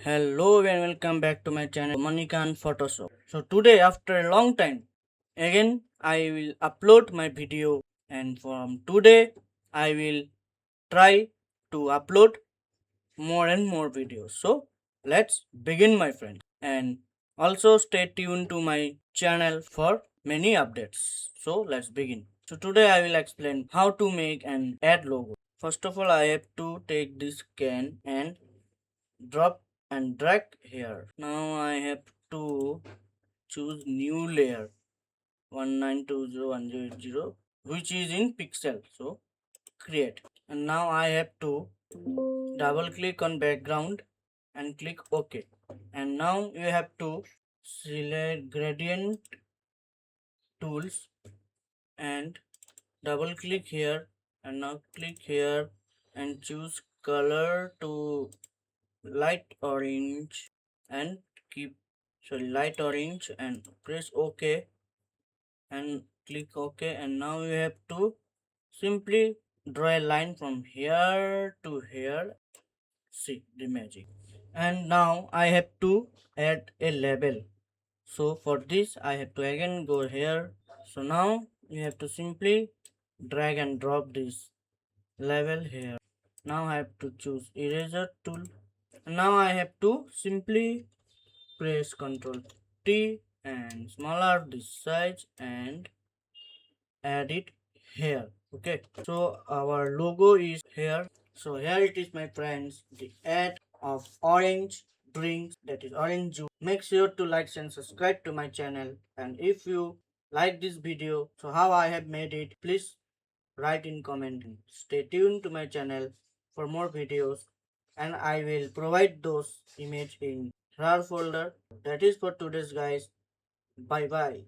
Hello and welcome back to my channel Manikan Photoshop. So today after a long time again I will upload my video, and from today I will try to upload more and more videos. So let's begin, my friends, and also stay tuned to my channel for many updates. So let's begin. So today I will explain how to make an ad logo. First of all, I have to take this can and drop and drag here. Now I have to choose new layer 1920180, which is in pixel. So create, and now I have to double click on background and click OK. And now you have to select gradient tools and double click here, and now click here and choose color to light orange and keep light orange and press OK and click OK. And now you have to simply draw a line from here to here. See the magic. And now I have to add a label. So for this I have to again go here. So now you have to simply drag and drop this label here. Now I have to choose eraser tool. Now I have to simply press Ctrl T and smaller this size and add it here. Okay, so our logo is here. So here it is, my friends, the ad of orange drinks, that is orange juice. Make sure to like and subscribe to my channel, and if you like this video, so how I have made it, please write in comment. Stay tuned to my channel for more videos, and I will provide those image in RAR folder. That is for today's, guys. Bye bye.